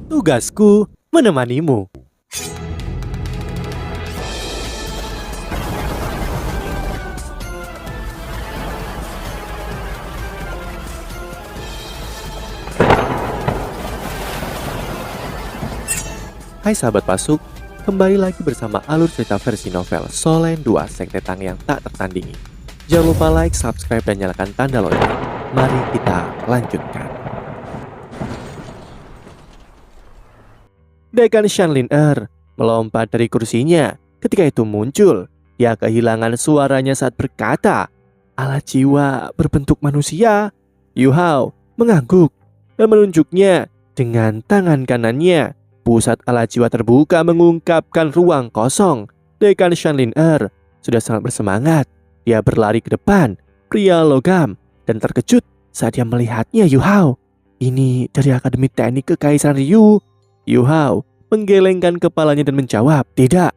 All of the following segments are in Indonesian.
Tugasku menemanimu. Hai sahabat Pasuk, kembali lagi bersama alur cerita versi novel Solen 2 Sekte Tang yang tak tertandingi. Jangan lupa like, subscribe, dan nyalakan tanda lonceng. Mari kita lanjutkan. Dekan Shanlin melompat dari kursinya. Ketika itu muncul, dia kehilangan suaranya saat berkata, "Alat jiwa berbentuk manusia." Yu Hao mengangguk dan menunjuknya dengan tangan kanannya. Pusat alat jiwa terbuka mengungkapkan ruang kosong. Dekan Shanlin sudah sangat bersemangat. Dia berlari ke depan, pria logam, dan terkejut saat dia melihatnya Yu Hao. "Ini dari Akademi Teknik Kekaisaran Ryu." Yu Hao menggelengkan kepalanya dan menjawab, "Tidak,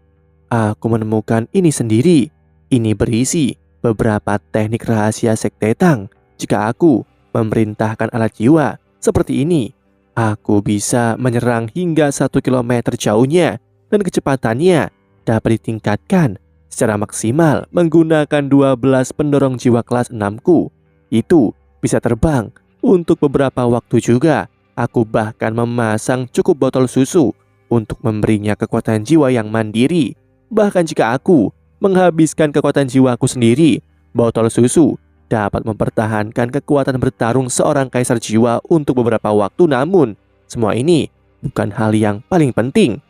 aku menemukan ini sendiri. Ini berisi beberapa teknik rahasia Sekte Tang. Jika aku memerintahkan alat jiwa seperti ini, aku bisa menyerang hingga 1 kilometer jauhnya dan kecepatannya dapat ditingkatkan secara maksimal menggunakan 12 pendorong jiwa kelas 6-ku. Itu bisa terbang untuk beberapa waktu juga. Aku bahkan memasang cukup botol susu untuk memberinya kekuatan jiwa yang mandiri. Bahkan jika aku menghabiskan kekuatan jiwaku sendiri, botol susu dapat mempertahankan kekuatan bertarung seorang kaisar jiwa untuk beberapa waktu. Namun, semua ini bukan hal yang paling penting."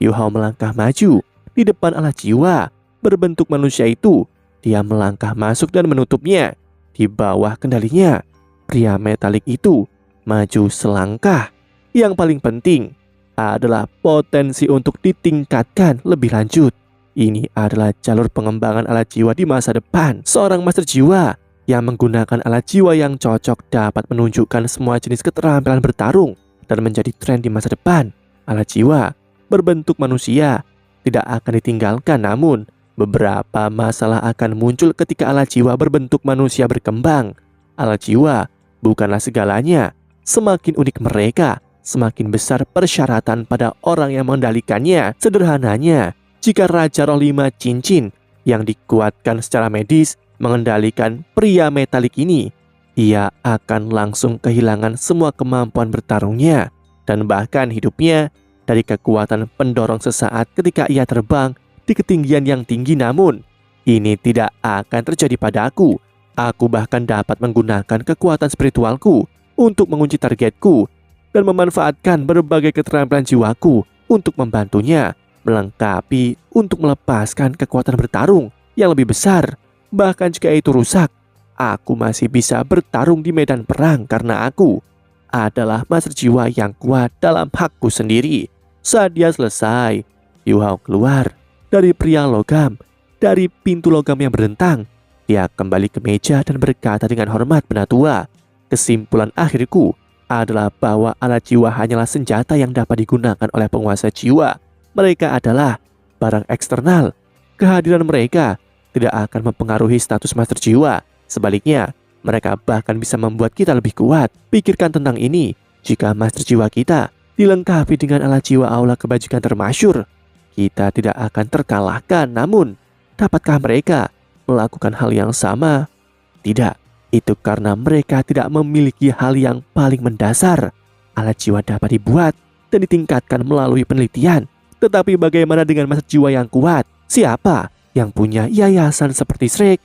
Yu Hao melangkah maju di depan alat jiwa berbentuk manusia itu. Dia melangkah masuk dan menutupnya. Di bawah kendalinya, pria metalik itu maju selangkah. Yang paling penting adalah potensi untuk ditingkatkan lebih lanjut. Ini adalah jalur pengembangan alat jiwa di masa depan. Seorang master jiwa yang menggunakan alat jiwa yang cocok dapat menunjukkan semua jenis keterampilan bertarung dan menjadi tren di masa depan. Alat jiwa berbentuk manusia tidak akan ditinggalkan, namun beberapa masalah akan muncul ketika alat jiwa berbentuk manusia berkembang. Alat jiwa bukanlah segalanya. Semakin unik mereka, semakin besar persyaratan pada orang yang mengendalikannya. Sederhananya, jika Raja Roh 5 Cincin yang dikuatkan secara medis mengendalikan pria metalik ini, ia akan langsung kehilangan semua kemampuan bertarungnya dan bahkan hidupnya dari kekuatan pendorong sesaat ketika ia terbang di ketinggian yang tinggi. Namun, ini tidak akan terjadi padaku. Aku bahkan dapat menggunakan kekuatan spiritualku untuk mengunci targetku dan memanfaatkan berbagai keterampilan jiwaku untuk membantunya melengkapi untuk melepaskan kekuatan bertarung yang lebih besar. Bahkan jika itu rusak, aku masih bisa bertarung di medan perang karena aku adalah master jiwa yang kuat dalam hakku sendiri. Saat dia selesai, Yu Hao keluar dari pria logam, dari pintu logam yang berdentang. Dia kembali ke meja dan berkata dengan hormat, "Penatua, kesimpulan akhirku adalah bahwa alat jiwa hanyalah senjata yang dapat digunakan oleh penguasa jiwa. Mereka adalah barang eksternal. Kehadiran mereka tidak akan mempengaruhi status master jiwa. Sebaliknya, mereka bahkan bisa membuat kita lebih kuat. Pikirkan tentang ini. Jika master jiwa kita dilengkapi dengan alat jiwa aula kebajikan termasyur, kita tidak akan terkalahkan. Namun, dapatkah mereka melakukan hal yang sama? Tidak. Itu karena mereka tidak memiliki hal yang paling mendasar. Alat jiwa dapat dibuat dan ditingkatkan melalui penelitian. Tetapi bagaimana dengan master jiwa yang kuat? Siapa yang punya yayasan seperti Shrek?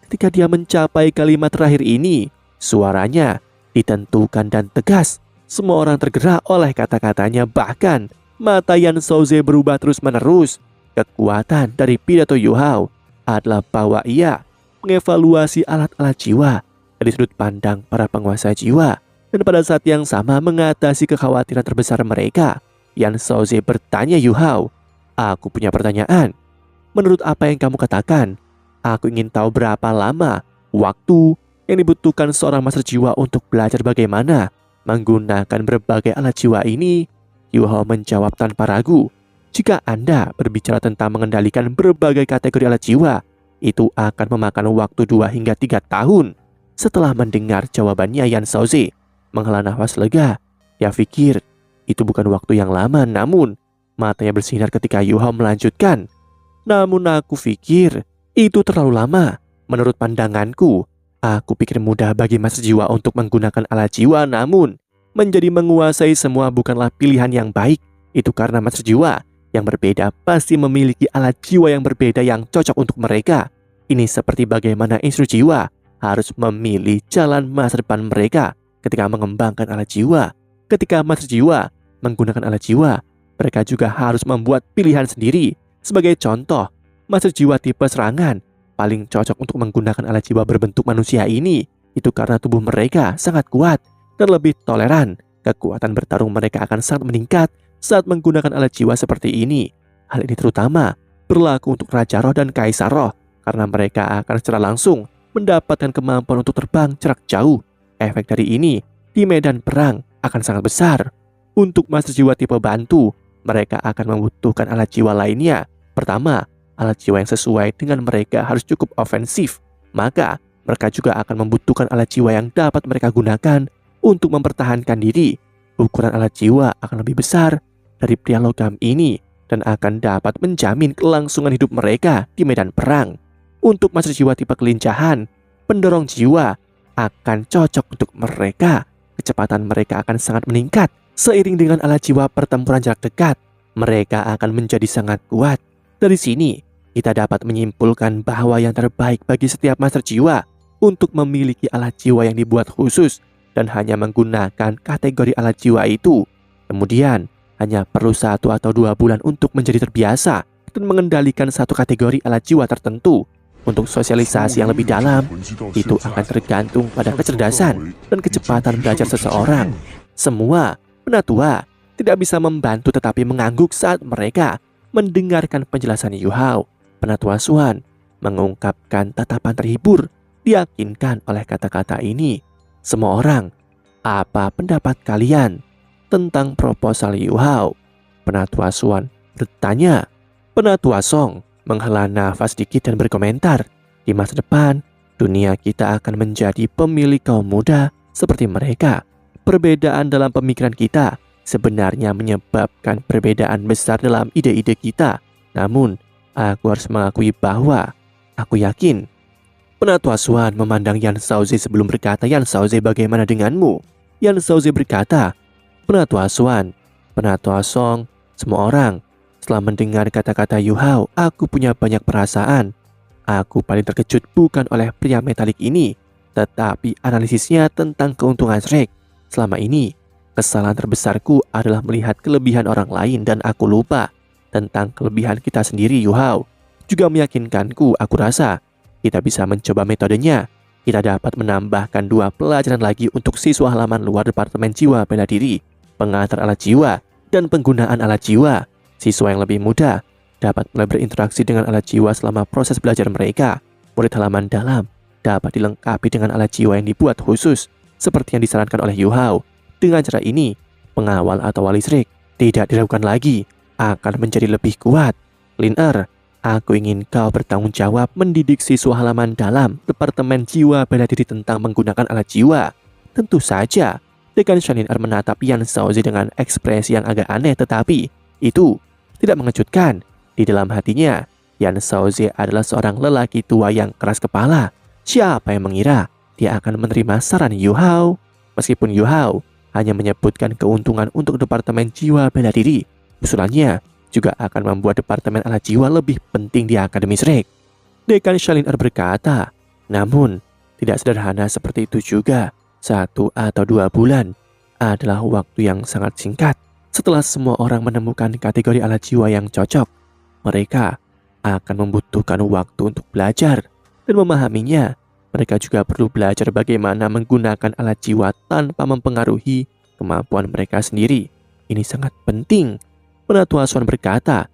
Ketika dia mencapai kalimat terakhir ini, suaranya ditentukan dan tegas. Semua orang tergerak oleh kata-katanya. Bahkan mata Yan Shouze berubah terus-menerus. Kekuatan dari pidato Yu Hao adalah bahwa ia mengevaluasi alat-alat jiwa dari sudut pandang para penguasa jiwa, dan pada saat yang sama mengatasi kekhawatiran terbesar mereka. Yan Shouze bertanya Yu Hao, "Aku punya pertanyaan. Menurut apa yang kamu katakan, aku ingin tahu berapa lama waktu yang dibutuhkan seorang master jiwa untuk belajar bagaimana menggunakan berbagai alat jiwa ini?" Yu Hao menjawab tanpa ragu, "Jika Anda berbicara tentang mengendalikan berbagai kategori alat jiwa, itu akan memakan waktu 2 hingga 3 tahun. Setelah mendengar jawabannya, Yan Shouze menghela nafas lega. Dia pikir Itu bukan waktu yang lama, namun matanya bersinar ketika Yu Hao melanjutkan. Namun aku pikir itu terlalu lama. Menurut pandanganku, aku pikir mudah bagi Master Jiwa untuk menggunakan alat jiwa, namun menjadi menguasai semua bukanlah pilihan yang baik. Itu karena Master Jiwa yang berbeda pasti memiliki alat jiwa yang berbeda yang cocok untuk mereka. Ini seperti bagaimana instru jiwa harus memilih jalan masa depan mereka ketika mengembangkan alat jiwa. Ketika Master Jiwa menggunakan alat jiwa, mereka juga harus membuat pilihan sendiri. Sebagai contoh, Master Jiwa tipe serangan paling cocok untuk menggunakan alat jiwa berbentuk manusia ini. Itu karena tubuh mereka sangat kuat dan lebih toleran. Kekuatan bertarung mereka akan sangat meningkat saat menggunakan alat jiwa seperti ini. Hal ini terutama berlaku untuk Raja Roh dan Kaisar Roh, karena mereka akan secara langsung mendapatkan kemampuan untuk terbang jarak jauh. Efek dari ini di medan perang akan sangat besar. Untuk Master Jiwa tipe bantu, mereka akan membutuhkan alat jiwa lainnya. Pertama, alat jiwa yang sesuai dengan mereka harus cukup ofensif. Maka, mereka juga akan membutuhkan alat jiwa yang dapat mereka gunakan untuk mempertahankan diri. Ukuran alat jiwa akan lebih besar dari pria logam ini dan akan dapat menjamin kelangsungan hidup mereka di medan perang. Untuk Master Jiwa tipe kelincahan, pendorong jiwa akan cocok untuk mereka. Kecepatan mereka akan sangat meningkat. Seiring dengan alat jiwa pertempuran jarak dekat, mereka akan menjadi sangat kuat. Dari sini, kita dapat menyimpulkan bahwa yang terbaik bagi setiap Master Jiwa untuk memiliki alat jiwa yang dibuat khusus dan hanya menggunakan kategori alat jiwa itu. Kemudian, hanya perlu 1 atau 2 bulan untuk menjadi terbiasa dan mengendalikan satu kategori alat jiwa tertentu. Untuk sosialisasi yang lebih dalam, itu akan tergantung pada kecerdasan dan kecepatan belajar seseorang. Semua penatua tidak bisa membantu tetapi mengangguk saat mereka mendengarkan penjelasan Yu Hao. Penatua Xuan mengungkapkan tatapan terhibur, diyakinkan oleh kata-kata ini. Semua orang, apa pendapat kalian tentang proposal Yu Hao? Penatua Xuan bertanya. Penatua Song menghela nafas sedikit dan berkomentar, di masa depan, dunia kita akan menjadi pemilik kaum muda seperti mereka. Perbedaan dalam pemikiran kita sebenarnya menyebabkan perbedaan besar dalam ide-ide kita. Namun, aku harus mengakui bahwa aku yakin. Penatua Xuan memandang Yan Shaozi sebelum berkata, Yan Shaozi, bagaimana denganmu? Yan Shaozi berkata, Penatua Xuan, Penatua Song, semua orang. Setelah mendengar kata-kata Yu Hao, aku punya banyak perasaan. Aku paling terkejut bukan oleh pria metalik ini, tetapi analisisnya tentang keuntungan Shrek. Selama ini, kesalahan terbesarku adalah melihat kelebihan orang lain dan aku lupa tentang kelebihan kita sendiri. Yu Hao juga meyakinkanku. Aku rasa kita bisa mencoba metodenya. Kita dapat menambahkan 2 pelajaran lagi untuk siswa halaman luar Departemen Jiwa Bela Diri, pengantar alat jiwa, dan penggunaan alat jiwa. Siswa yang lebih muda dapat mulai berinteraksi dengan alat jiwa selama proses belajar mereka. Murid halaman dalam dapat dilengkapi dengan alat jiwa yang dibuat khusus, seperti yang disarankan oleh Yu Hao. Dengan cara ini, pengawal atau wali Shrek tidak diragukan lagi, akan menjadi lebih kuat. Lin Er, aku ingin kau bertanggung jawab mendidik siswa halaman dalam Departemen Jiwa Bela Diri tentang menggunakan alat jiwa. Tentu saja, Dekan Shan Lin Er menatap Yan Shaozi dengan ekspresi yang agak aneh, tetapi itu tidak mengejutkan. Di dalam hatinya, Yan Shaozi adalah seorang lelaki tua yang keras kepala. Siapa yang mengira dia akan menerima saran Yu Hao? Meskipun Yu Hao hanya menyebutkan keuntungan untuk Departemen Jiwa Bela Diri, usulannya juga akan membuat Departemen Alat Jiwa lebih penting di Akademi Shrek. Dekan Shan Lin Er berkata, namun tidak sederhana seperti itu juga. 1 atau 2 bulan adalah waktu yang sangat singkat. Setelah semua orang menemukan kategori alat jiwa yang cocok, mereka akan membutuhkan waktu untuk belajar dan memahaminya. Mereka juga perlu belajar bagaimana menggunakan alat jiwa tanpa mempengaruhi kemampuan mereka sendiri. Ini sangat penting. Penatua Xuan berkata,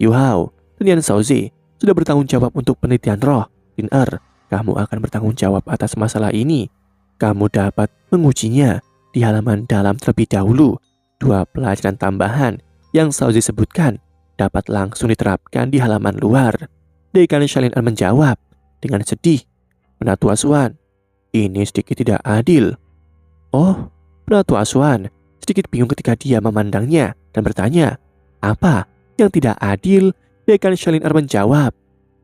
Yu Hao dan Yan Shaozi sudah bertanggung jawab untuk penelitian roh. Lin Er, kamu akan bertanggung jawab atas masalah ini. Kamu dapat mengujinya di halaman dalam terlebih dahulu. 2 pelajaran tambahan yang Shaozi sebutkan dapat langsung diterapkan di halaman luar. Dekan Shan Lin Er menjawab dengan sedih. Penatua Xuan, ini sedikit tidak adil. Oh, Penatua Xuan, sedikit bingung ketika dia memandangnya dan bertanya, "Apa yang tidak adil?" Dekan Shalin menjawab,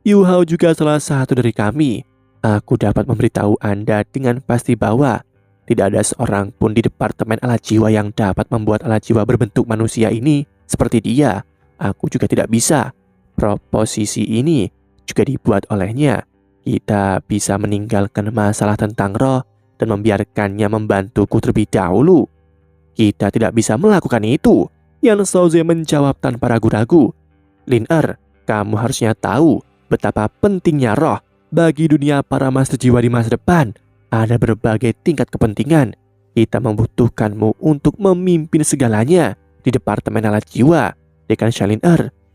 "Yu Hao juga salah satu dari kami. Aku dapat memberitahu Anda dengan pasti bahwa tidak ada seorang pun di Departemen Alat Jiwa yang dapat membuat alat jiwa berbentuk manusia ini seperti dia. Aku juga tidak bisa. Proposisi ini juga dibuat olehnya. Kita bisa meninggalkan masalah tentang roh dan membiarkannya membantuku terlebih dahulu." "Kita tidak bisa melakukan itu," Yan Shaoze menjawab tanpa ragu-ragu. "Lin kamu harusnya tahu betapa pentingnya roh bagi dunia para master jiwa di masa depan. Ada berbagai tingkat kepentingan. Kita membutuhkanmu untuk memimpin segalanya di Departemen Alat Jiwa." Dekan Shalin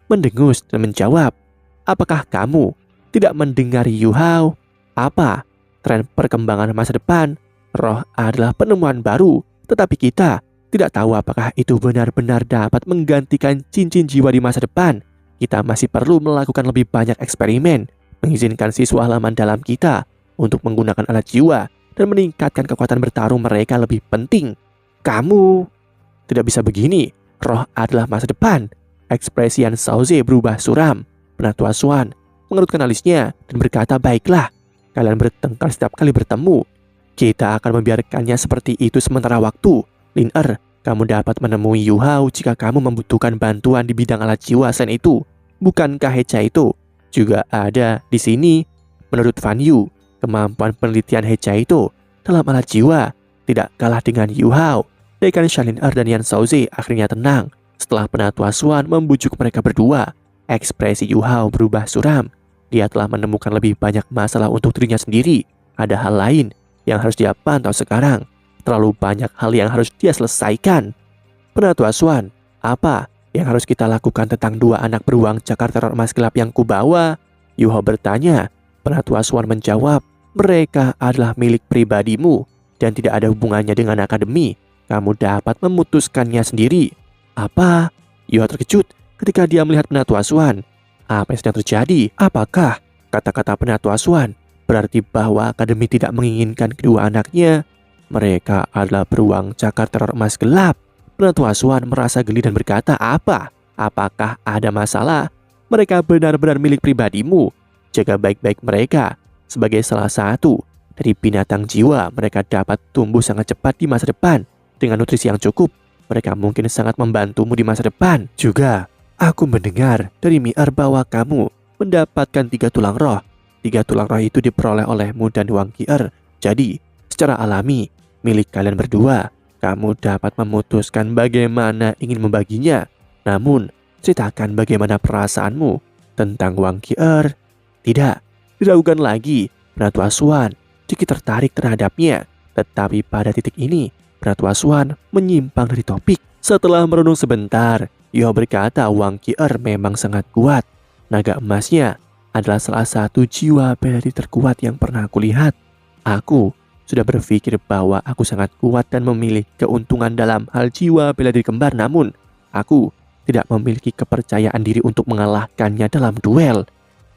mendengus dan menjawab, "Apakah kamu tidak mendengar Yu Hao? Apa tren perkembangan masa depan? Roh adalah penemuan baru, tetapi kita tidak tahu apakah itu benar-benar dapat menggantikan cincin jiwa di masa depan. Kita masih perlu melakukan lebih banyak eksperimen, mengizinkan siswa halaman dalam kita untuk menggunakan alat jiwa dan meningkatkan kekuatan bertarung mereka lebih penting. Kamu tidak bisa begini. Roh adalah masa depan." Ekspresi Yan Shaoze berubah suram. Penatua Xuan mengerutkan alisnya dan berkata, "Baiklah, kalian bertengkar setiap kali bertemu. Kita akan membiarkannya seperti itu sementara waktu. Lin kamu dapat menemui Yu Hao jika kamu membutuhkan bantuan di bidang alat jiwa selain itu. Bukankah Hecha itu juga ada di sini?" Menurut Fan Yu, kemampuan penelitian Hecha itu dalam alat jiwa tidak kalah dengan Yu Hao. Dekan Shalin dan Yan Shaoze akhirnya tenang setelah Penatua Xuan membujuk mereka berdua. Ekspresi Yu Hao berubah suram. Dia telah menemukan lebih banyak masalah untuk dirinya sendiri. Ada hal lain yang harus dia pantau sekarang. Terlalu banyak hal yang harus dia selesaikan. "Penatua Xuan, apa yang harus kita lakukan tentang dua anak beruang cakar teror emas gelap yang kubawa?" Yu Hao bertanya. Penatua Xuan menjawab, "Mereka adalah milik pribadimu dan tidak ada hubungannya dengan akademi. Kamu dapat memutuskannya sendiri." "Apa?" Yu Hao terkejut ketika dia melihat Penatua Xuan. Apa yang sedang terjadi? Apakah kata-kata Penatua Xuan berarti bahwa akademi tidak menginginkan kedua anaknya? Mereka adalah beruang cakar teror emas gelap. Penatua Xuan merasa geli dan berkata, "Apa? Apakah ada masalah? Mereka benar-benar milik pribadimu. Jaga baik-baik mereka. Sebagai salah satu dari binatang jiwa, mereka dapat tumbuh sangat cepat di masa depan. Dengan nutrisi yang cukup, mereka mungkin sangat membantumu di masa depan. Juga, aku mendengar dari Mi'er bahwa kamu mendapatkan 3 tulang roh. 3 tulang roh itu diperoleh olehmu dan Wang Qi'er. Jadi, secara alami, milik kalian berdua. Kamu dapat memutuskan bagaimana ingin membaginya. Namun, ceritakan bagaimana perasaanmu tentang Wang Qi'er." "Tidak, diragukan lagi." Penatua Xuan sedikit tertarik terhadapnya. Tetapi pada titik ini, Penatua Xuan menyimpang dari topik. Setelah merenung sebentar, Yu Hao berkata Wang Qi'er memang sangat kuat. Naga emasnya adalah salah satu jiwa bela diri terkuat yang pernah aku lihat. Aku sudah berpikir bahwa aku sangat kuat dan memiliki keuntungan dalam hal jiwa bela diri kembar. Namun, aku tidak memiliki kepercayaan diri untuk mengalahkannya dalam duel.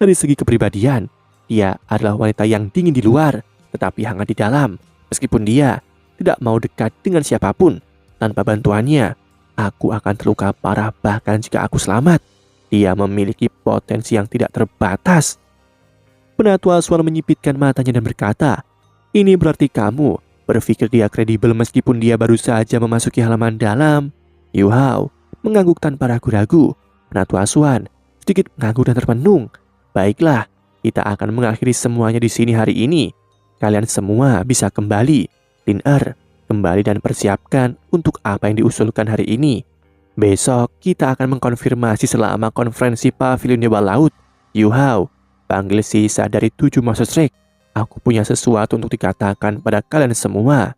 Dari segi kepribadian, dia adalah wanita yang dingin di luar, tetapi hangat di dalam. Meskipun dia tidak mau dekat dengan siapapun, tanpa bantuannya, aku akan terluka parah bahkan jika aku selamat. Dia memiliki potensi yang tidak terbatas. Penatua Xuan menyipitkan matanya dan berkata, "Ini berarti kamu berpikir dia kredibel meskipun dia baru saja memasuki halaman dalam?" Yu Hao mengangguk tanpa ragu-ragu. Penatua Xuan sedikit mengangguk dan termenung. "Baiklah, kita akan mengakhiri semuanya di sini hari ini. Kalian semua bisa kembali. Lin kembali dan persiapkan untuk apa yang diusulkan hari ini. Besok kita akan mengkonfirmasi selama konferensi Pavilion Dewa Laut. Yu Hao, panggil sisa dari 7 Monster Strike. Aku punya sesuatu untuk dikatakan pada kalian semua."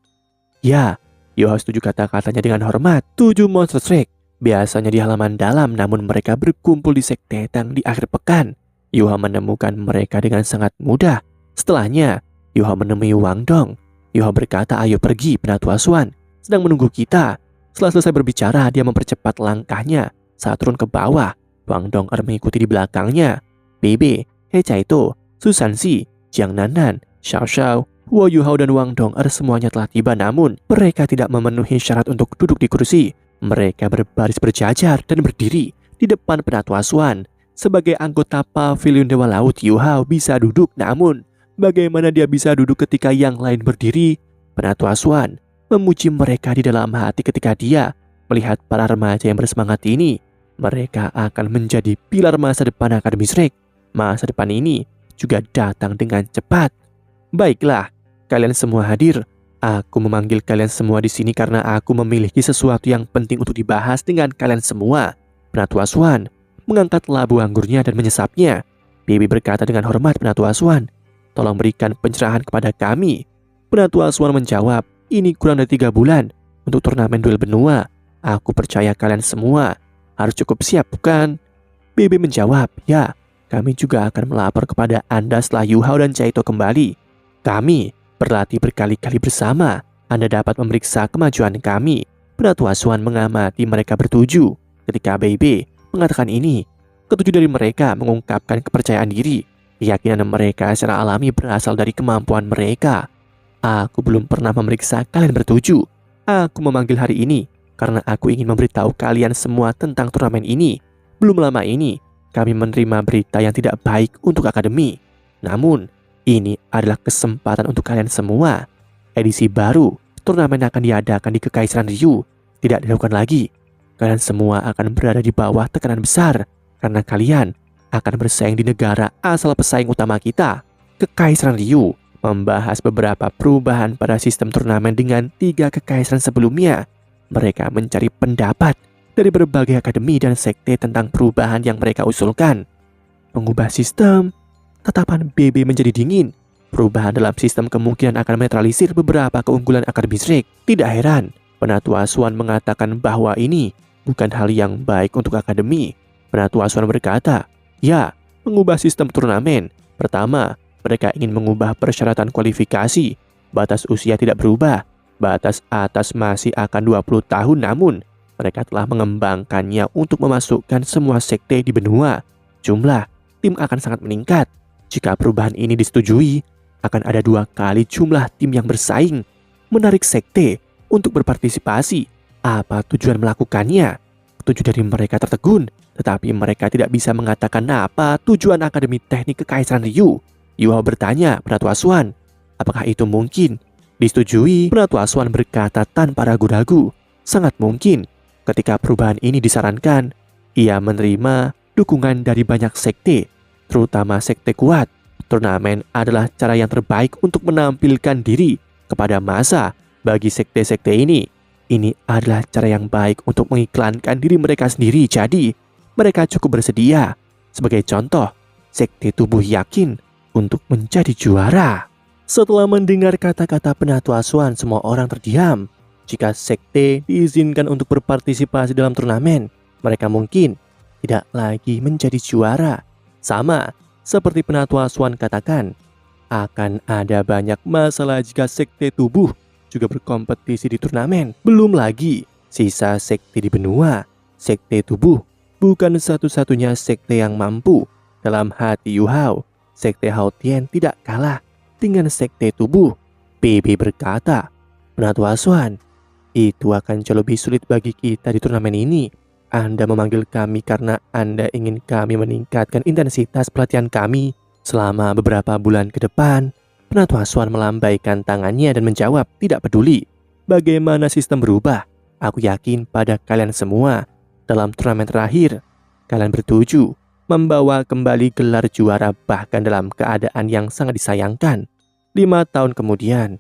"Ya," Yu Hao setuju kata-katanya dengan hormat. 7 Monster Strike biasanya di halaman dalam, namun mereka berkumpul di Sekte Tang di akhir pekan. Yu Hao menemukan mereka dengan sangat mudah. Setelahnya, Yu Hao menemui Wang Dong. Yu Hao berkata, "Ayo pergi, Penatua Xuan sedang menunggu kita." Setelah selesai berbicara, dia mempercepat langkahnya saat turun ke bawah. Wang Dong mengikuti di belakangnya. Bebe, He Caito, Susan Si, Jiang Nanan, Xiao Xiao, Wo Yuhao dan Wang Dong'er semuanya telah tiba, namun mereka tidak memenuhi syarat untuk duduk di kursi. Mereka berbaris berjajar dan berdiri di depan Penatua Swan. Sebagai anggota Pavilion Dewa Laut, Yuhao bisa duduk, namun bagaimana dia bisa duduk ketika yang lain berdiri? Penatua Swan memuji mereka di dalam hati ketika dia melihat para remaja yang bersemangat ini. Mereka akan menjadi pilar masa depan Akademi Shrek. Masa depan ini juga datang dengan cepat. Baiklah, kalian semua hadir. Aku memanggil kalian semua di sini karena aku memiliki sesuatu yang penting untuk dibahas dengan kalian semua. Penatua Swan mengangkat labu anggurnya dan menyesapnya. Bibi berkata dengan hormat, Penatua Swan, tolong berikan pencerahan kepada kami. Penatua Swan menjawab, ini kurang dari 3 bulan untuk turnamen duel benua. Aku percaya kalian semua harus cukup siap, bukan? Bibi menjawab, ya, kami juga akan melapor kepada Anda setelah Yuhao dan Chaito kembali. Kami berlatih berkali-kali bersama. Anda dapat memeriksa kemajuan kami. Penatua Swan mengamati mereka bertujuh. Ketika BB mengatakan ini, ketujuh dari mereka mengungkapkan kepercayaan diri. Keyakinan mereka secara alami berasal dari kemampuan mereka. Aku belum pernah memeriksa kalian bertujuh. Aku memanggil hari ini karena aku ingin memberitahu kalian semua tentang turnamen ini. Belum lama ini, kami menerima berita yang tidak baik untuk Akademi. Namun, ini adalah kesempatan untuk kalian semua. Edisi baru, turnamen akan diadakan di Kekaisaran Ryu. Tidak dilakukan lagi. Kalian semua akan berada di bawah tekanan besar karena kalian akan bersaing di negara asal pesaing utama kita. Kekaisaran Ryu membahas beberapa perubahan pada sistem turnamen dengan 3 kekaisaran sebelumnya. Mereka mencari pendapat dari berbagai akademi dan sekte tentang perubahan yang mereka usulkan. Mengubah sistem. Tatapan BB menjadi dingin. Perubahan dalam sistem kemungkinan akan menetralisir beberapa keunggulan Akademi Shrek. Tidak heran, Penatua Swan mengatakan bahwa ini bukan hal yang baik untuk Akademi. Penatua Swan berkata, ya, mengubah sistem turnamen. Pertama, mereka ingin mengubah persyaratan kualifikasi. Batas usia tidak berubah. Batas atas masih akan 20 tahun, namun mereka telah mengembangkannya untuk memasukkan semua sekte di benua. Jumlah tim akan sangat meningkat. Jika perubahan ini disetujui, akan ada 2 kali jumlah tim yang bersaing. Menarik sekte untuk berpartisipasi. Apa tujuan melakukannya? 7 dari mereka tertegun, tetapi mereka tidak bisa mengatakan apa tujuan Akademi Teknik Kekaisaran Ryu. Yuhao bertanya, Penatua Swan, apakah itu mungkin? Disetujui, Penatua Swan berkata tanpa ragu-ragu. Sangat mungkin. Ketika perubahan ini disarankan, ia menerima dukungan dari banyak sekte, terutama sekte kuat. Turnamen adalah cara yang terbaik untuk menampilkan diri kepada massa. Bagi sekte-sekte ini adalah cara yang baik untuk mengiklankan diri mereka sendiri. Jadi, mereka cukup bersedia. Sebagai contoh, sekte tubuh yakin untuk menjadi juara. Setelah mendengar kata-kata Penatua Swan, semua orang terdiam. Jika sekte diizinkan untuk berpartisipasi dalam turnamen, mereka mungkin tidak lagi menjadi juara. Sama seperti Penatua Swan katakan, akan ada banyak masalah jika sekte tubuh juga berkompetisi di turnamen. Belum lagi sisa sekte di benua. Sekte tubuh bukan satu-satunya sekte yang mampu. Dalam hati Yuhao, sekte Haotien tidak kalah dengan sekte tubuh. BB berkata, Penatua Swan, itu akan jauh lebih sulit bagi kita di turnamen ini. Anda memanggil kami karena Anda ingin kami meningkatkan intensitas pelatihan kami selama beberapa bulan ke depan. Penatua Swan melambaikan tangannya dan menjawab, tidak peduli bagaimana sistem berubah. Aku yakin pada kalian semua. Dalam turnamen terakhir, kalian bertuju membawa kembali gelar juara bahkan dalam keadaan yang sangat disayangkan. 5 tahun kemudian,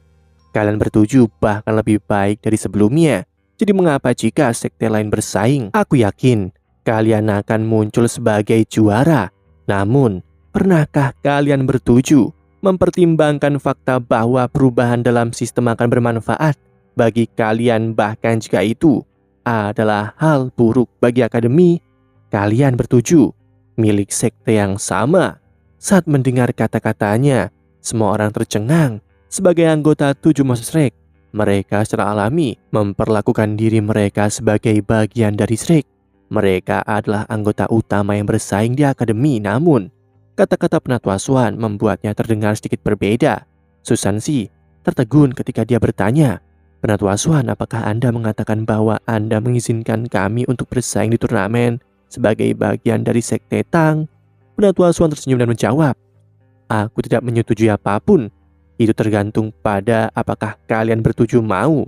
kalian bertuju bahkan lebih baik dari sebelumnya. Jadi mengapa jika sekte lain bersaing? Aku yakin kalian akan muncul sebagai juara. Namun, pernahkah kalian bertuju mempertimbangkan fakta bahwa perubahan dalam sistem akan bermanfaat bagi kalian bahkan jika itu adalah hal buruk bagi akademi? Kalian bertuju milik sekte yang sama. Saat mendengar kata-katanya, semua orang tercengang. Sebagai anggota 7 Monster Shrek, mereka secara alami memperlakukan diri mereka sebagai bagian dari Shrek. Mereka adalah anggota utama yang bersaing di akademi. Namun, kata-kata Penatua Swan membuatnya terdengar sedikit berbeda. Susansi tertegun ketika dia bertanya, "Penatua Swan, apakah Anda mengatakan bahwa Anda mengizinkan kami untuk bersaing di turnamen sebagai bagian dari Sekte Tang?" Penatua Swan tersenyum dan menjawab, "Aku tidak menyetujui apapun. Itu tergantung pada apakah kalian bertujuh mau."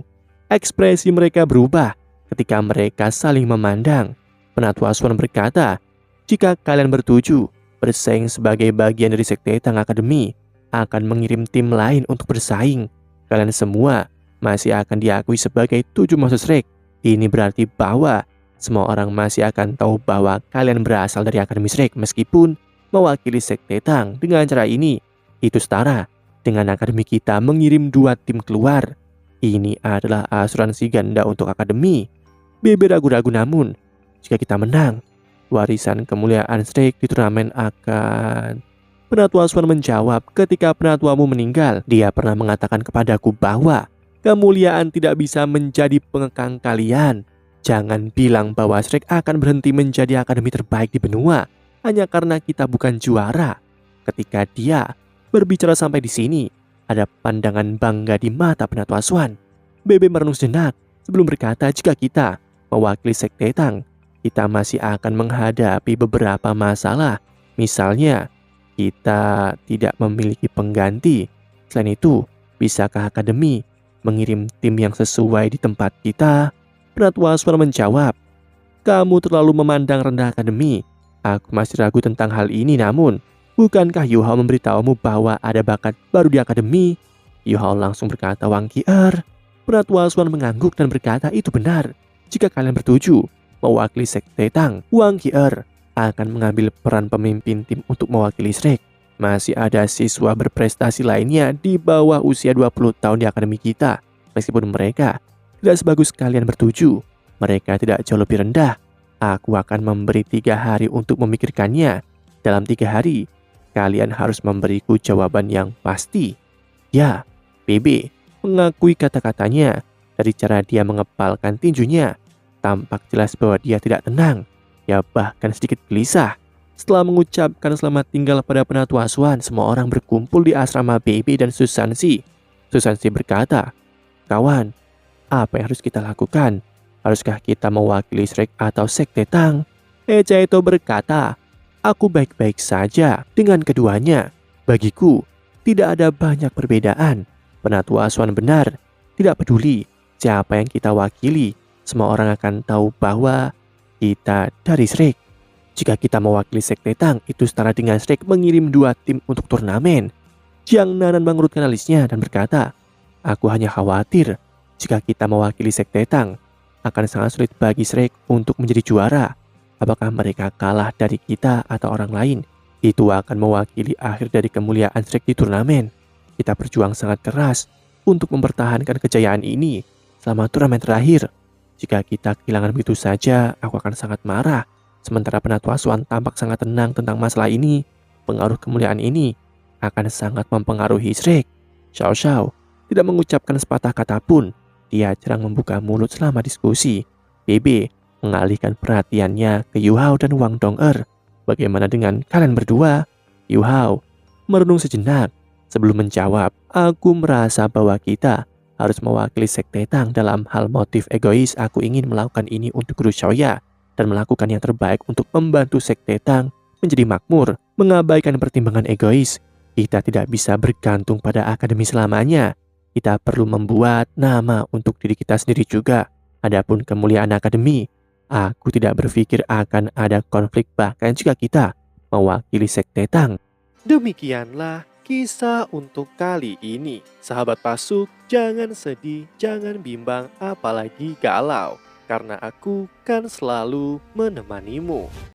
Ekspresi mereka berubah ketika mereka saling memandang. Penatua Swan berkata, "Jika kalian bertujuh bersaing sebagai bagian dari Sekte Tang Academy, akan mengirim tim lain untuk bersaing. Kalian semua masih akan diakui sebagai 7 Monster Strike. Ini berarti bahwa semua orang masih akan tahu bahwa kalian berasal dari Akademi Strike meskipun mewakili Sekte Tang. Dengan cara ini, itu setara dengan akademi kita mengirim 2 tim keluar. Ini adalah asuransi ganda untuk akademi." Bebe ragu-ragu, namun jika kita menang, warisan kemuliaan Strike di turnamen akan... Penatua Swan menjawab, "Ketika penatuamu meninggal, dia pernah mengatakan kepadaku bahwa kemuliaan tidak bisa menjadi pengekang kalian. Jangan bilang bahwa Strike akan berhenti menjadi akademi terbaik di benua hanya karena kita bukan juara." Ketika dia berbicara sampai di sini, ada pandangan bangga di mata Penatua Swan. Bebe merenung sejenak sebelum berkata, "Jika kita mewakili Sekte Tang, kita masih akan menghadapi beberapa masalah. Misalnya, kita tidak memiliki pengganti. Selain itu, bisakah akademi mengirim tim yang sesuai di tempat kita?" Penatua Swan menjawab, "Kamu terlalu memandang rendah akademi. Aku masih ragu tentang hal ini, namun bukankah Yu Hao memberitahumu bahwa ada bakat baru di akademi?" Yu Hao langsung berkata, "Wang Qi'er." Penatua Swan mengangguk dan berkata, "Itu benar. Jika kalian bertujuh mewakili Sekte Tang, Wang Qi'er akan mengambil peran pemimpin tim untuk mewakili Strike. Masih ada siswa berprestasi lainnya di bawah usia 20 tahun di akademi kita. Meskipun mereka tidak sebagus kalian bertujuh, mereka tidak jauh lebih rendah. Aku akan memberi 3 hari untuk memikirkannya. Dalam 3 hari, kalian harus memberiku jawaban yang pasti." Ya, BB mengakui kata-katanya. Dari cara dia mengepalkan tinjunya, tampak jelas bahwa dia tidak tenang. Ya, bahkan sedikit gelisah. Setelah mengucapkan selamat tinggal pada Penatua Swan, semua orang berkumpul di asrama BB dan Susansi. Susansi berkata, "Kawan, apa yang harus kita lakukan? Haruskah kita mewakili Strike atau Sekte Tang?" Echaito berkata, "Aku baik-baik saja dengan keduanya. Bagiku, tidak ada banyak perbedaan." Penatua Swan benar, tidak peduli siapa yang kita wakili, semua orang akan tahu bahwa kita dari Strike. Jika kita mewakili Sekte Tang, itu setara dengan Strike mengirim 2 tim untuk turnamen. Jiang Nanan mengurutkan alisnya dan berkata, "Aku hanya khawatir jika kita mewakili Sekte Tang, akan sangat sulit bagi Strike untuk menjadi juara. Apakah mereka kalah dari kita atau orang lain? Itu akan mewakili akhir dari kemuliaan Strike di turnamen. Kita berjuang sangat keras untuk mempertahankan kejayaan ini selama turnamen terakhir. Jika kita kehilangan begitu saja, aku akan sangat marah." Sementara Penatua Swan tampak sangat tenang tentang masalah ini. Pengaruh kemuliaan ini akan sangat mempengaruhi Strike. Xiao Xiao tidak mengucapkan sepatah kata pun. Dia jarang membuka mulut selama diskusi. BB mengalihkan perhatiannya ke Yu Hao dan Wang Dong'er. "Bagaimana dengan kalian berdua?" Yu Hao merenung sejenak sebelum menjawab, "Aku merasa bahwa kita harus mewakili Sekte Tang dalam hal motif egois. Aku ingin melakukan ini untuk Guru Xiaoya dan melakukan yang terbaik untuk membantu Sekte Tang menjadi makmur, mengabaikan pertimbangan egois. Kita tidak bisa bergantung pada akademi selamanya. Kita perlu membuat nama untuk diri kita sendiri juga. Adapun kemuliaan akademi, aku tidak berpikir akan ada konflik bahkan jika kita mewakili Sekte Tang." Demikianlah kisah untuk kali ini. Sahabat Pasuk, jangan sedih, jangan bimbang, apalagi galau, karena aku kan selalu menemanimu.